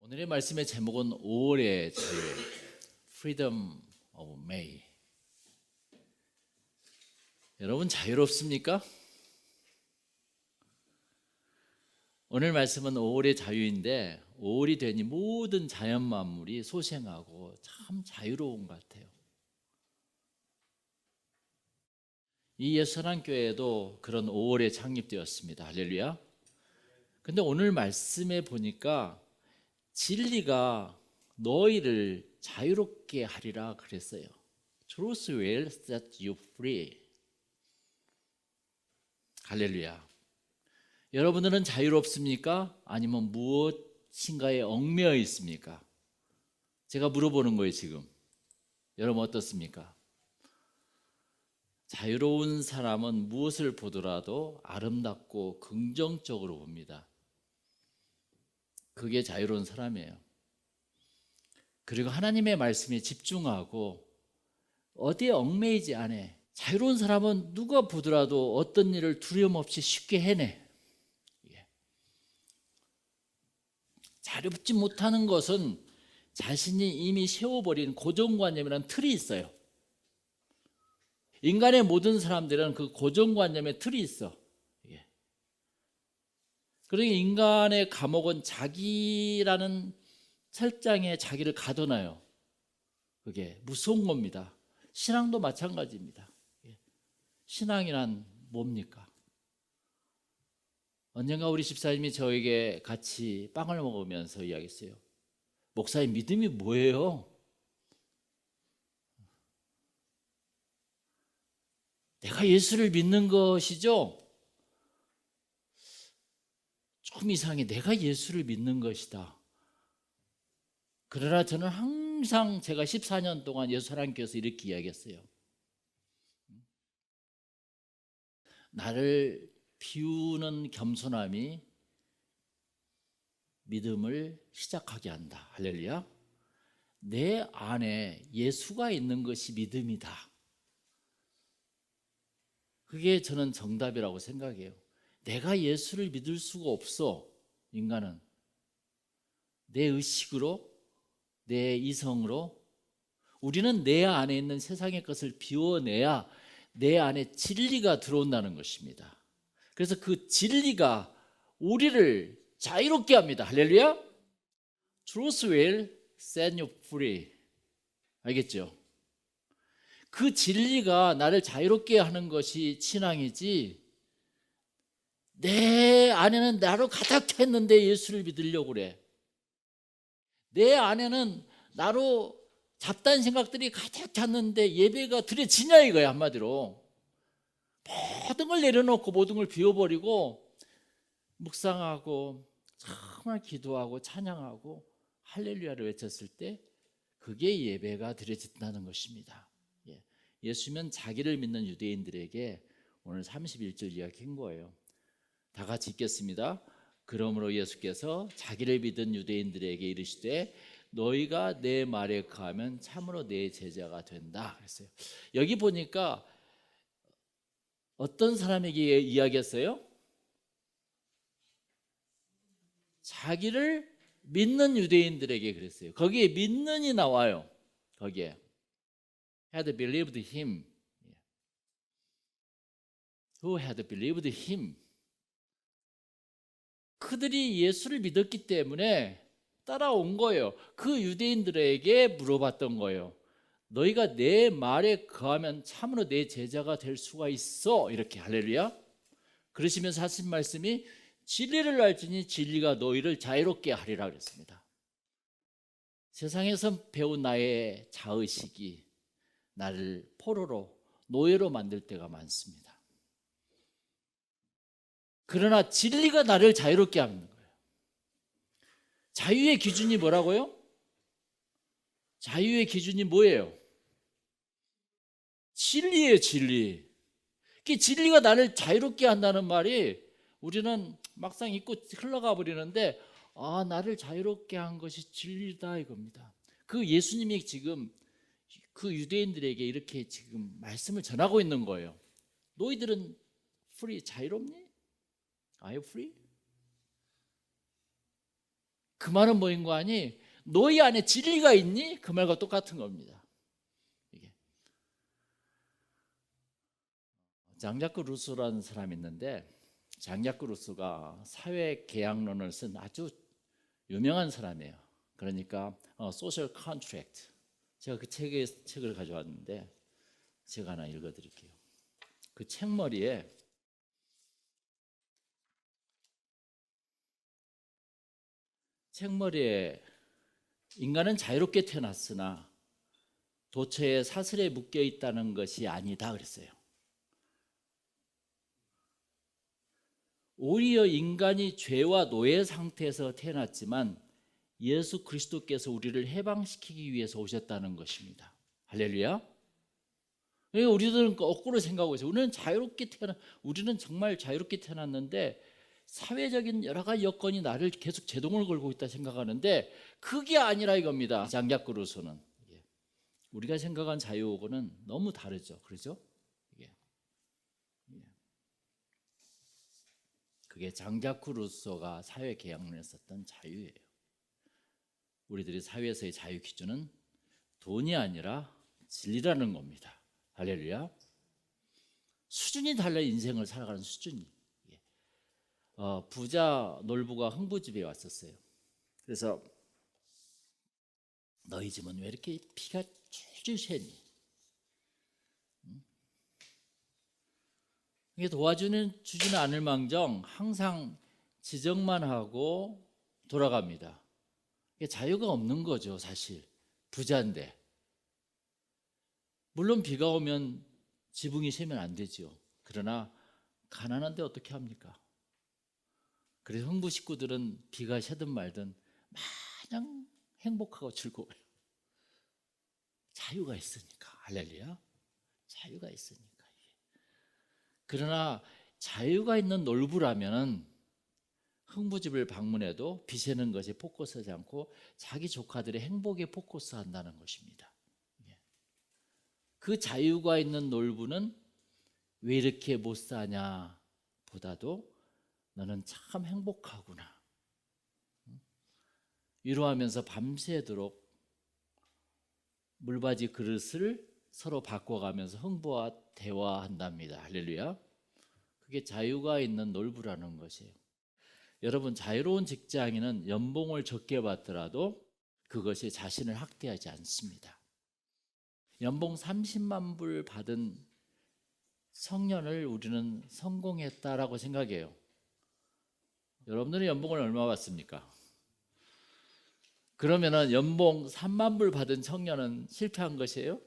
오늘의 말씀의 제목은 5월의 자유, Freedom of May. 여러분 자유롭습니까? 오늘 말씀은 5월의 자유인데 5월이 되니 모든 자연 만물이 소생하고 참 자유로운 것 같아요. 이 예수사랑교회도 그런 5월에 창립되었습니다. 할렐루야. 근데 오늘 말씀에 보니까 진리가 너희를 자유롭게 하리라 그랬어요. Truth will set you free. 할렐루야. 여러분들은 자유롭습니까? 아니면 무엇인가에 얽매여 있습니까? 제가 물어보는 거예요 지금. 여러분 어떻습니까? 자유로운 사람은 무엇을 보더라도 아름답고 긍정적으로 봅니다. 그게 자유로운 사람이에요. 그리고 하나님의 말씀에 집중하고 어디에 얽매이지 않아. 자유로운 사람은 누가 보더라도 어떤 일을 두려움 없이 쉽게 해내. 자유롭지 못하는 것은 자신이 이미 세워버린 고정관념이라는 틀이 있어요. 인간의 모든 사람들은 그 고정관념의 틀이 있어. 그러니까 인간의 감옥은 자기라는 철장에 자기를 가둬놔요. 그게 무서운 겁니다. 신앙도 마찬가지입니다. 신앙이란 뭡니까? 언젠가 우리 집사님이 저에게 같이 빵을 먹으면서 이야기했어요. 목사님, 믿음이 뭐예요? 내가 예수를 믿는 것이죠? 조금 이상해. 내가 예수를 믿는 것이다. 그러나 저는 항상 제가 14년 동안 예수사랑교회에서 이렇게 이야기했어요. 나를 비우는 겸손함이 믿음을 시작하게 한다. 할렐루야. 내 안에 예수가 있는 것이 믿음이다. 그게 저는 정답이라고 생각해요. 내가 예수를 믿을 수가 없어. 인간은 내 의식으로, 내 이성으로. 우리는 내 안에 있는 세상의 것을 비워내야 내 안에 진리가 들어온다는 것입니다. 그래서 그 진리가 우리를 자유롭게 합니다. 할렐루야. Truth will set you free. 알겠죠? 그 진리가 나를 자유롭게 하는 것이 신앙이지, 내 안에는 나로 가득 찼는데 예수를 믿으려고 그래. 내 안에는 나로 잡다한 생각들이 가득 찼는데 예배가 드려지냐 이거야. 한마디로 모든 걸 내려놓고 모든 걸 비워버리고 묵상하고 정말 기도하고 찬양하고 할렐루야를 외쳤을 때 그게 예배가 드려진다는 것입니다. 예수면 자기를 믿는 유대인들에게 오늘 31절 이야기한 거예요. 다 같이 읽겠습니다. 그러므로 예수께서 자기를 믿은 유대인들에게 이르시되 너희가 내 말에 거하면 참으로 내 제자가 된다 그랬어요. 여기 보니까 어떤 사람에게 이야기했어요? 자기를 믿는 유대인들에게 그랬어요. 거기에 믿는이 나와요. 거기에 had believed him. Who had believed him. 그들이 예수를 믿었기 때문에 따라온 거예요. 그 유대인들에게 물어봤던 거예요. 너희가 내 말에 거하면 참으로 내 제자가 될 수가 있어. 이렇게. 할렐루야. 그러시면서 하신 말씀이 진리를 알지니 진리가 너희를 자유롭게 하리라 그랬습니다. 세상에서 배운 나의 자의식이 나를 포로로, 노예로 만들 때가 많습니다. 그러나 진리가 나를 자유롭게 하는 거예요. 자유의 기준이 뭐라고요? 자유의 기준이 뭐예요? 진리예요, 진리. 그 진리가 나를 자유롭게 한다는 말이 우리는 막상 잊고 흘러가 버리는데, 나를 자유롭게 한 것이 진리다 이겁니다. 그 예수님이 지금 그 유대인들에게 이렇게 지금 말씀을 전하고 있는 거예요. 너희들은 free, 자유롭니? Are you free? 그 말은 뭐인 거 아니? 너희 안에 진리가 있니? 그 말과 똑같은 겁니다. 이게. 장자크 루소라는 사람이 있는데, 장자크 루소가 사회계약론을 쓴 아주 유명한 사람이에요. 그러니까 소셜 컨트랙트. 제가 그 책을 가져왔는데 제가 하나 읽어드릴게요. 그 책머리에 인간은 자유롭게 태어났으나 도처의 사슬에 묶여 있다는 것이 아니다 그랬어요. 오히려 인간이 죄와 노예 상태에서 태어났지만 예수 그리스도께서 우리를 해방시키기 위해서 오셨다는 것입니다. 할렐루야. 우리들은 거꾸로 생각하고 있어요. 우리는 정말 자유롭게 태어났는데 사회적인 여러 가지 여건이 나를 계속 제동을 걸고 있다 생각하는데 그게 아니라 이겁니다. 장자크 루소는 우리가 생각한 자유하고는 너무 다르죠. 그렇죠? 그게 장자크 루소가 사회계약론에 썼던 자유예요. 우리들이 사회에서의 자유 기준은 돈이 아니라 진리라는 겁니다. 할렐루야. 수준이 달라. 인생을 살아가는 수준이. 부자 놀부가 흥부집에 왔었어요. 그래서 너희 집은 왜 이렇게 피가 줄줄 새니? 이게 도와주지는 않을 망정 항상 지적만 하고 돌아갑니다. 이게 자유가 없는 거죠. 사실 부자인데. 물론 비가 오면 지붕이 새면 안 되죠. 그러나 가난한데 어떻게 합니까? 그래서 흥부 식구들은 비가 새든 말든 마냥 행복하고 즐거워요. 자유가 있으니까. 할렐루야. 자유가 있으니까. 그러나 자유가 있는 놀부라면 흥부집을 방문해도 비 새는 것에 포커스하지 않고 자기 조카들의 행복에 포커스한다는 것입니다. 그 자유가 있는 놀부는 왜 이렇게 못 사냐 보다도 너는 참 행복하구나. 위로하면서 밤새도록 물받이 그릇을 서로 바꿔가면서 흥부와 대화한답니다. 할렐루야. 그게 자유가 있는 놀부라는 것이에요. 여러분, 자유로운 직장인은 연봉을 적게 받더라도 그것이 자신을 학대하지 않습니다. 연봉 30만 불 받은 청년을 우리는 성공했다라고 생각해요. 여러분들은 연봉을 얼마 받습니까? 그러면은 연봉 3만 불 받은 청년은 실패한 것이에요?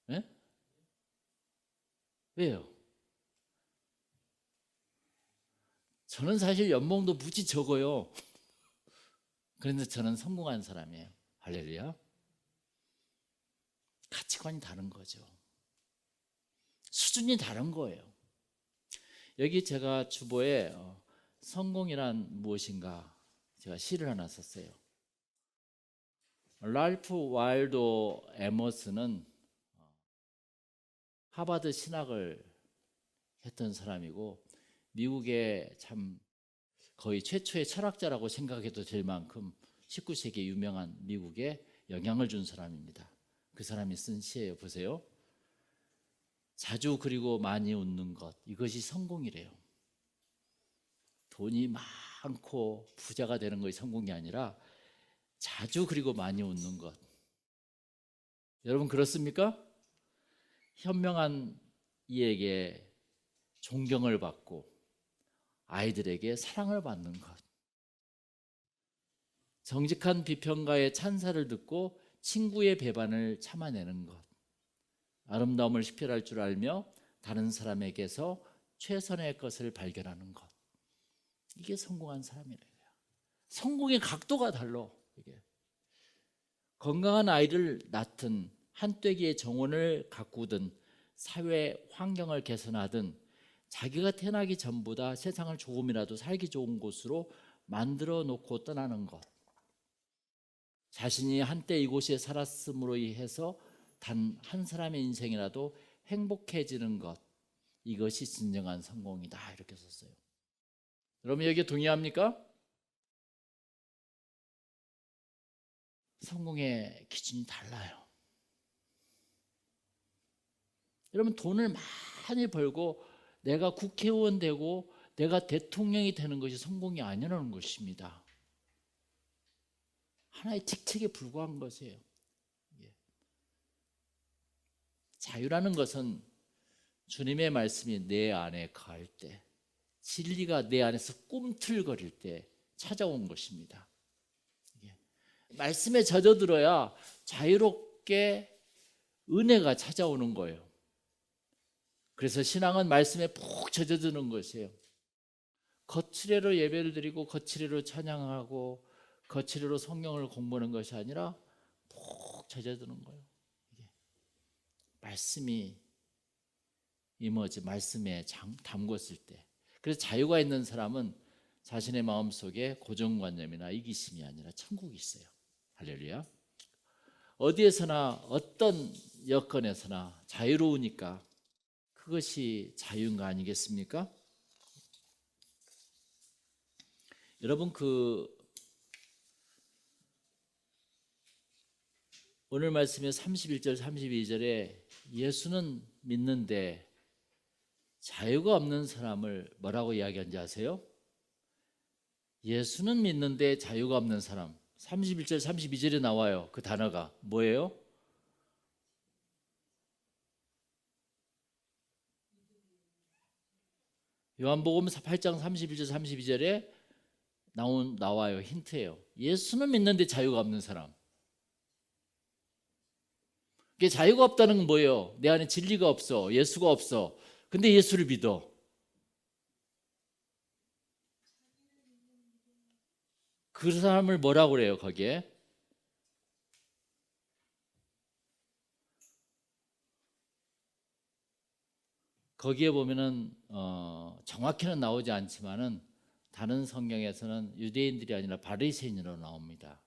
네? 왜요? 저는 사실 연봉도 무지 적어요. 그런데 저는 성공한 사람이에요. 할렐루야. 가치관이 다른 거죠. 수준이 다른 거예요. 여기 제가 주보에 성공이란 무엇인가 제가 시를 하나 썼어요. 랄프 와일도 에머슨은 하버드 신학을 했던 사람이고 미국의 참 거의 최초의 철학자라고 생각해도 될 만큼 19세기에 유명한 미국에 영향을 준 사람입니다. 그 사람이 쓴 시예요. 보세요. 자주 그리고 많이 웃는 것, 이것이 성공이래요. 돈이 많고 부자가 되는 것이 성공이 아니라 자주 그리고 많이 웃는 것. 여러분 그렇습니까? 현명한 이에게 존경을 받고 아이들에게 사랑을 받는 것. 정직한 비평가의 찬사를 듣고 친구의 배반을 참아내는 것. 아름다움을 식별할 줄 알며 다른 사람에게서 최선의 것을 발견하는 것. 이게 성공한 사람이래요. 성공의 각도가 달라. 이게. 건강한 아이를 낳든 한떼기의 정원을 가꾸든 사회 환경을 개선하든 자기가 태어나기 전보다 세상을 조금이라도 살기 좋은 곳으로 만들어 놓고 떠나는 것. 자신이 한때 이곳에 살았음으로 해서 단 한 사람의 인생이라도 행복해지는 것. 이것이 진정한 성공이다. 이렇게 썼어요. 여러분 여기에 동의합니까? 성공의 기준이 달라요. 여러분, 돈을 많이 벌고 내가 국회의원 되고 내가 대통령이 되는 것이 성공이 아니라는 것입니다. 하나의 직책에 불과한 것이에요. 자유라는 것은 주님의 말씀이 내 안에 거할 때, 진리가 내 안에서 꿈틀거릴 때 찾아온 것입니다. 말씀에 젖어들어야 자유롭게 은혜가 찾아오는 거예요. 그래서 신앙은 말씀에 푹 젖어드는 것이에요. 거칠애로 예배를 드리고 거칠애로 찬양하고 거칠애로 성경을 공부하는 것이 아니라 푹 젖어드는 거예요. 말씀이 임하지, 말씀에 담궜을 때. 그래서 자유가 있는 사람은 자신의 마음속에 고정관념이나 이기심이 아니라 천국이 있어요. 할렐루야. 어디에서나 어떤 여건에서나 자유로우니까 그것이 자유인 거 아니겠습니까? 여러분, 오늘 말씀의 31절 32절에 예수는 믿는데 자유가 없는 사람을 뭐라고 이야기한지 아세요? 예수는 믿는데 자유가 없는 사람. 31절 32절에 나와요. 그 단어가 뭐예요? 요한복음 8장 31절 32절에 나와요. 힌트예요. 예수는 믿는데 자유가 없는 사람. 이게 자유가 없다는 건 뭐예요? 내 안에 진리가 없어. 예수가 없어. 근데 예수를 믿어. 그 사람을 뭐라고 그래요? 거기에 보면은 정확히는 나오지 않지만은 다른 성경에서는 유대인들이 아니라 바리새인으로 나옵니다.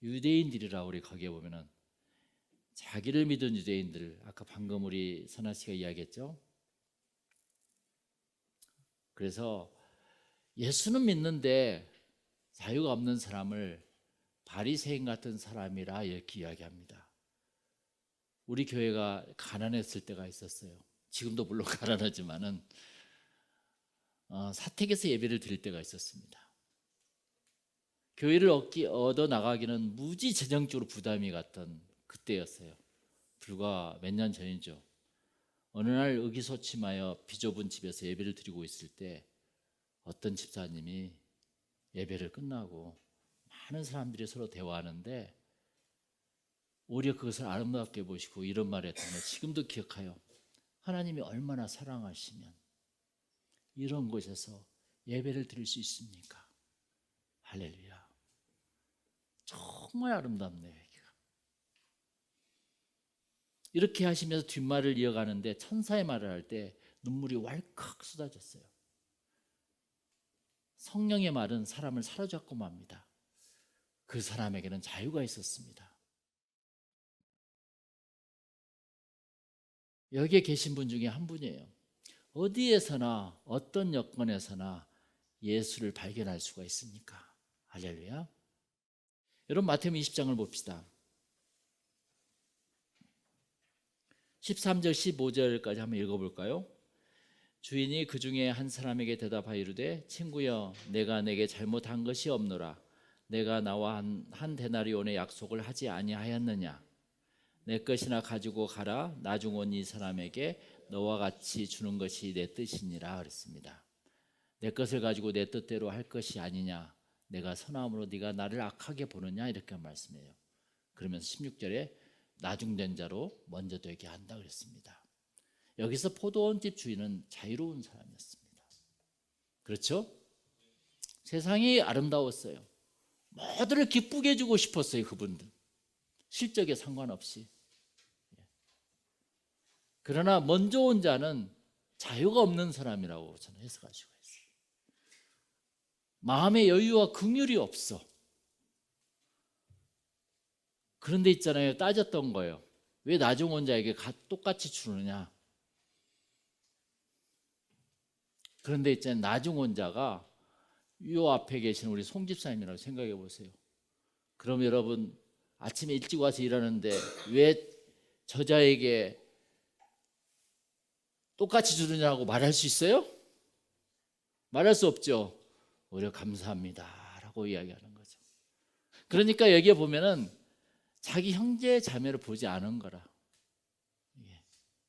유대인들이라 우리 거기에 보면은 자기를 믿은 유대인들, 아까 방금 우리 선아 씨가 이야기했죠. 그래서 예수는 믿는데 자유가 없는 사람을 바리새인 같은 사람이라 이렇게 이야기합니다. 우리 교회가 가난했을 때가 있었어요. 지금도 물론 가난하지만은 사택에서 예배를 드릴 때가 있었습니다. 교회를 얻어 나가기는 무지 재정적으로 부담이 갔던 그때였어요. 불과 몇 년 전이죠. 어느 날 의기소침하여 비좁은 집에서 예배를 드리고 있을 때 어떤 집사님이 예배를 끝나고 많은 사람들이 서로 대화하는데 오히려 그것을 아름답게 보시고 이런 말을 했다면 지금도 기억해요. 하나님이 얼마나 사랑하시면 이런 곳에서 예배를 드릴 수 있습니까? 할렐루야. 정말 아름답네요. 이렇게 하시면서 뒷말을 이어가는데 천사의 말을 할 때 눈물이 왈칵 쏟아졌어요. 성령의 말은 사람을 사로잡고 맙니다. 그 사람에게는 자유가 있었습니다. 여기에 계신 분 중에 한 분이에요. 어디에서나 어떤 여건에서나 예수를 발견할 수가 있습니까? 할렐루야. 여러분, 마태복음 20장을 봅시다. 13절 15절까지 한번 읽어볼까요? 주인이 그 중에 한 사람에게 대답하여 이르되 친구여 내가 내게 잘못한 것이 없노라. 내가 나와 한 데나리온의 약속을 하지 아니하였느냐. 내 것이나 가지고 가라. 나중 온 이 사람에게 너와 같이 주는 것이 내 뜻이니라 그랬습니다. 내 것을 가지고 내 뜻대로 할 것이 아니냐. 내가 선함으로 네가 나를 악하게 보느냐 이렇게 말씀해요. 그러면서 16절에 나중된 자로 먼저 되게 한다 그랬습니다. 여기서 포도원집 주인은 자유로운 사람이었습니다. 그렇죠? 세상이 아름다웠어요. 모두를 기쁘게 해주고 싶었어요. 그분들 실적에 상관없이. 그러나 먼저 온 자는 자유가 없는 사람이라고 저는 해석하시고 있어요. 마음의 여유와 긍휼이 없어. 그런데 있잖아요. 따졌던 거예요. 왜 나중 온 자에게 똑같이 주느냐. 그런데 있잖아요. 나중 온 자가 이 앞에 계신 우리 송 집사님이라고 생각해 보세요. 그럼 여러분 아침에 일찍 와서 일하는데 왜 저자에게 똑같이 주느냐고 말할 수 있어요? 말할 수 없죠. 오히려 감사합니다 라고 이야기하는 거죠. 그러니까 여기에 보면은 자기 형제 자매를 보지 않은 거라.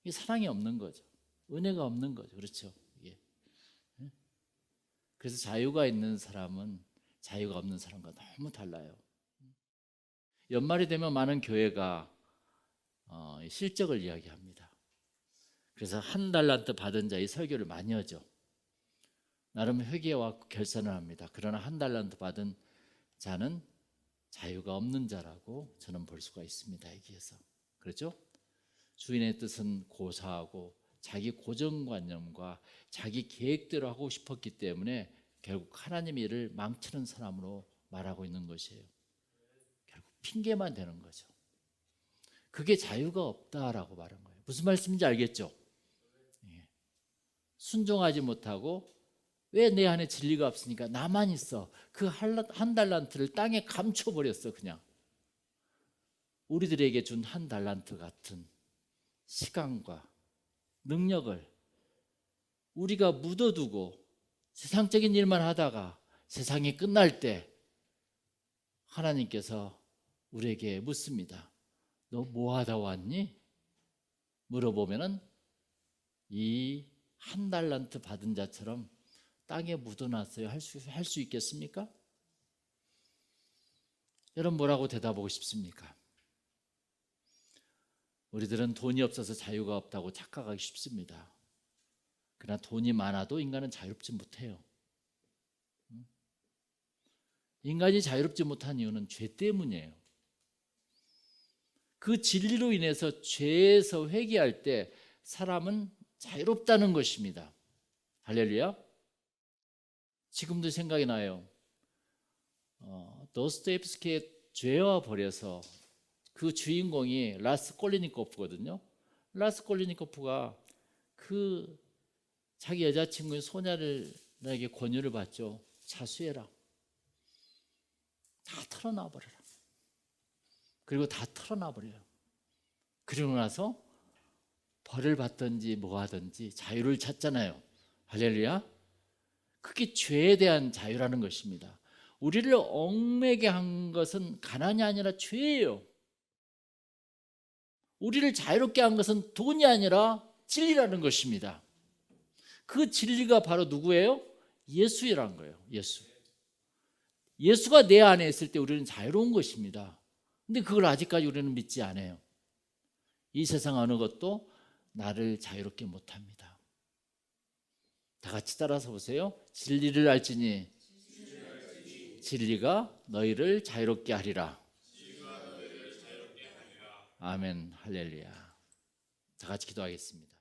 이게 사랑이 없는 거죠. 은혜가 없는 거죠. 그렇죠. 이게. 그래서 자유가 있는 사람은 자유가 없는 사람과 너무 달라요. 연말이 되면 많은 교회가 실적을 이야기합니다. 그래서 한 달란트 받은 자의 설교를 많이 하죠. 나름 회개와 결산을 합니다. 그러나 한 달란트 받은 자는 자유가 없는 자라고 저는 볼 수가 있습니다. 여기에서. 그렇죠? 주인의 뜻은 고사하고 자기 고정관념과 자기 계획대로 하고 싶었기 때문에 결국 하나님의 일을 망치는 사람으로 말하고 있는 것이에요. 결국 핑계만 되는 거죠. 그게 자유가 없다라고 말한 거예요. 무슨 말씀인지 알겠죠? 순종하지 못하고 왜 내 안에 진리가 없으니까 나만 있어. 그 한 달란트를 땅에 감춰버렸어. 그냥 우리들에게 준 한 달란트 같은 시간과 능력을 우리가 묻어두고 세상적인 일만 하다가 세상이 끝날 때 하나님께서 우리에게 묻습니다. 너 뭐 하다 왔니? 물어보면은 이 한 달란트 받은 자처럼 땅에 묻어놨어요. 할 수 있겠습니까? 여러분 뭐라고 대답하고 싶습니까? 우리들은 돈이 없어서 자유가 없다고 착각하기 쉽습니다. 그러나 돈이 많아도 인간은 자유롭지 못해요. 인간이 자유롭지 못한 이유는 죄 때문이에요. 그 진리로 인해서 죄에서 회개할 때 사람은 자유롭다는 것입니다. 할렐루야. 지금도 생각이 나요. 도스토옙스키의 죄와 벌에서 그 주인공이 라스콜리니코프거든요. 라스콜리니코프가 그 자기 여자친구의 소녀에게 권유를 받죠. 자수해라. 다 털어놔버려라. 그리고 다 털어놔버려요. 그러고 나서 벌을 받든지 뭐 하든지 자유를 찾잖아요. 할렐루야. 그게 죄에 대한 자유라는 것입니다. 우리를 얽매게 한 것은 가난이 아니라 죄예요. 우리를 자유롭게 한 것은 돈이 아니라 진리라는 것입니다. 그 진리가 바로 누구예요? 예수라는 거예요. 예수가 내 안에 있을 때 우리는 자유로운 것입니다. 근데 그걸 아직까지 우리는 믿지 않아요. 이 세상 어느 것도 나를 자유롭게 못합니다. 다 같이 따라서 보세요. 진리를 알지니 진리가 너희를 자유롭게 하리라. 아멘. 할렐루야. 다 같이 기도하겠습니다.